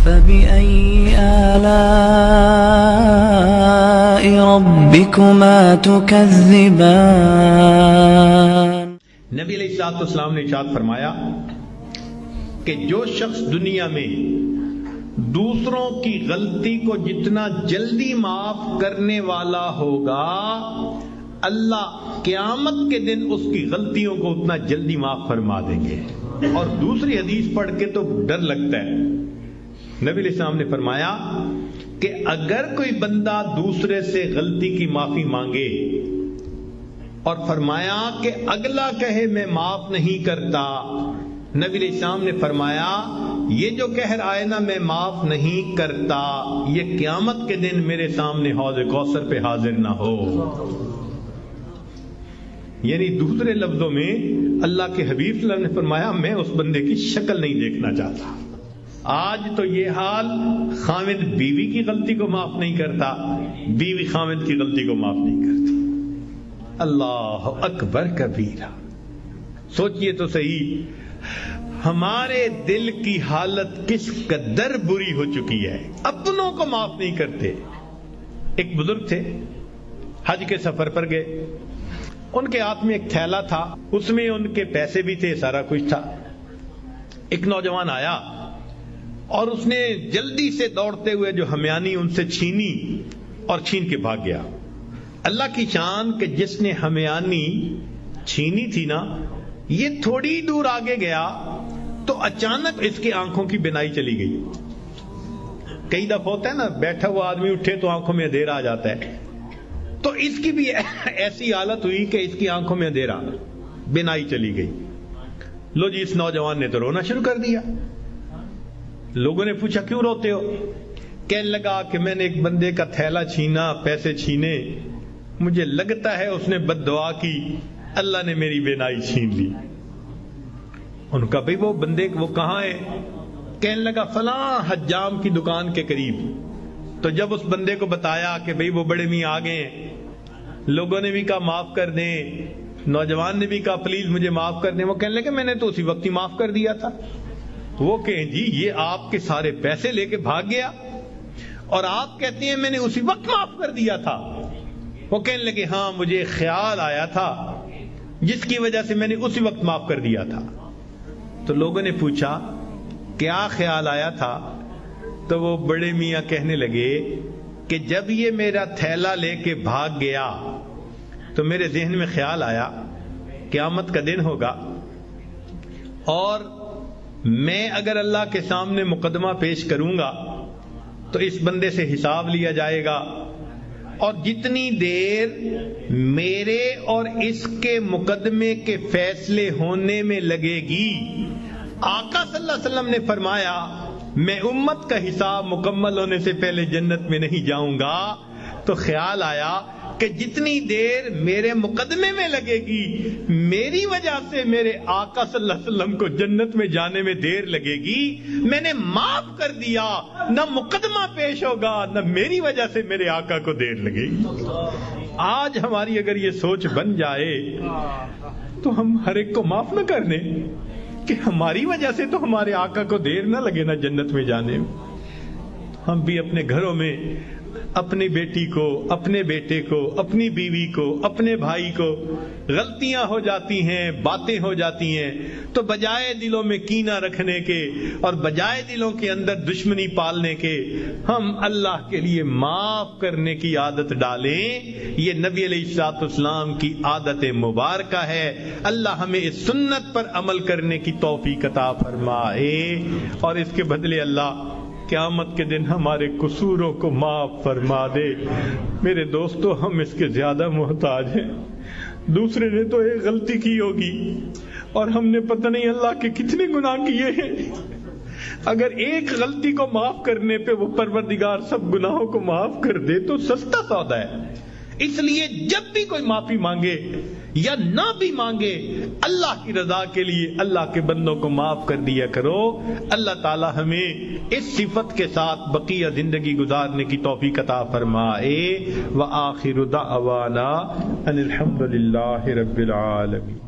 فبأي آلاء ربكما تكذبان۔ نبی علیہ السلام نے ارشاد فرمایا کہ جو شخص دنیا میں دوسروں کی غلطی کو جتنا جلدی معاف کرنے والا ہوگا، اللہ قیامت کے دن اس کی غلطیوں کو اتنا جلدی معاف فرما دیں گے۔ اور دوسری حدیث پڑھ کے تو ڈر لگتا ہے۔ نبی علیہ السلام نے فرمایا کہ اگر کوئی بندہ دوسرے سے غلطی کی معافی مانگے اور فرمایا کہ اگلا کہے میں معاف نہیں کرتا، نبی علیہ السلام نے فرمایا یہ جو کہہ رہا ہے نا میں معاف نہیں کرتا، یہ قیامت کے دن میرے سامنے حوض کوثر پہ حاضر نہ ہو۔ یعنی دوسرے لفظوں میں اللہ کے حبیب صلی اللہ علیہ وسلم نے فرمایا میں اس بندے کی شکل نہیں دیکھنا چاہتا۔ آج تو یہ حال، خاوند بیوی کی غلطی کو معاف نہیں کرتا، بیوی خاوند کی غلطی کو معاف نہیں کرتی۔ اللہ اکبر کبیرہ۔ سوچئے تو صحیح ہمارے دل کی حالت کس قدر بری ہو چکی ہے، اپنوں کو معاف نہیں کرتے۔ ایک بزرگ تھے، حج کے سفر پر گئے، ان کے ہاتھ میں ایک تھیلا تھا، اس میں ان کے پیسے بھی تھے، سارا کچھ تھا۔ ایک نوجوان آیا اور اس نے جلدی سے دوڑتے ہوئے جو ہمیانی ان سے چھینی اور چھین کے بھاگ گیا۔ اللہ کی شان کہ جس نے ہمیانی چھینی تھی نا، یہ تھوڑی دور آگے گیا تو اچانک اس کی آنکھوں کی بینائی چلی گئی۔ کئی دفعہ ہوتا ہے نا بیٹھا ہوا آدمی اٹھے تو آنکھوں میں اندھیرا آ جاتا ہے، تو اس کی بھی ایسی حالت ہوئی کہ اس کی آنکھوں میں اندھیرا، بینائی چلی گئی۔ لو جی، اس نوجوان نے تو رونا شروع کر دیا۔ لوگوں نے پوچھا کیوں روتے ہو؟ کہنے لگا کہ میں نے ایک بندے کا تھیلا چھینا، پیسے چھینے، مجھے لگتا ہے اس نے بد دعا کی، اللہ نے میری بینائی چھین لی۔ ان کا بھئی وہ بندے وہ کہاں ہے؟ کہنے لگا فلاں حجام کی دکان کے قریب۔ تو جب اس بندے کو بتایا کہ بھئی وہ بڑے میاں آگے ہیں، لوگوں نے بھی کہا معاف کر دیں، نوجوان نے بھی کہا پلیز مجھے معاف کر دیں، وہ کہنے لگے میں نے تو اسی وقت ہی معاف کر دیا تھا۔ وہ کہیں جی یہ آپ کے سارے پیسے لے کے بھاگ گیا اور آپ کہتے ہیں میں نے اسی وقت معاف کر دیا تھا۔ وہ کہنے لگے ہاں مجھے خیال آیا تھا جس کی وجہ سے میں نے اسی وقت معاف کر دیا تھا۔ تو لوگوں نے پوچھا کیا خیال آیا تھا؟ تو وہ بڑے میاں کہنے لگے کہ جب یہ میرا تھیلا لے کے بھاگ گیا تو میرے ذہن میں خیال آیا قیامت کا دن ہوگا اور میں اگر اللہ کے سامنے مقدمہ پیش کروں گا تو اس بندے سے حساب لیا جائے گا، اور جتنی دیر میرے اور اس کے مقدمے کے فیصلے ہونے میں لگے گی، آقا صلی اللہ علیہ وسلم نے فرمایا میں امت کا حساب مکمل ہونے سے پہلے جنت میں نہیں جاؤں گا۔ تو خیال آیا کہ جتنی دیر میرے مقدمے میں لگے گی، میری وجہ سے میرے آقا صلی اللہ علیہ وسلم کو جنت میں جانے میں دیر لگے گی، میں نے معاف کر دیا، نہ مقدمہ پیش ہوگا نہ میری وجہ سے میرے آقا کو دیر لگے گی۔ آج ہماری اگر یہ سوچ بن جائے تو ہم ہر ایک کو معاف نہ کر دیں کہ ہماری وجہ سے تو ہمارے آقا کو دیر نہ لگے نا جنت میں جانے میں۔ ہم بھی اپنے گھروں میں اپنی بیٹی کو، اپنے بیٹے کو، اپنی بیوی کو، اپنے بھائی کو غلطیاں ہو جاتی ہیں، باتیں ہو جاتی ہیں، تو بجائے دلوں میں کینہ رکھنے کے اور بجائے دلوں کے اندر دشمنی پالنے کے، ہم اللہ کے لیے معاف کرنے کی عادت ڈالیں۔ یہ نبی علیہ السلام کی عادت مبارکہ ہے۔ اللہ ہمیں اس سنت پر عمل کرنے کی توفیق عطا فرمائے، اور اس کے بدلے اللہ قیامت کے دن ہمارے قصوروں کو معاف فرما دے۔ میرے دوستو، ہم اس کے زیادہ محتاج ہیں۔ دوسرے نے تو ایک غلطی کی ہوگی اور ہم نے پتہ نہیں اللہ کے کتنے گناہ کیے ہیں۔ اگر ایک غلطی کو معاف کرنے پہ وہ پروردگار سب گناہوں کو معاف کر دے تو سستا سودا ہے۔ اس لیے جب بھی کوئی معافی مانگے یا نہ بھی مانگے، اللہ کی رضا کے لیے اللہ کے بندوں کو معاف کر دیا کرو۔ اللہ تعالی ہمیں اس صفت کے ساتھ بقیہ زندگی گزارنے کی توفیق عطا فرمائے۔ وآخر دعوانا ان الحمد للہ رب العالمین۔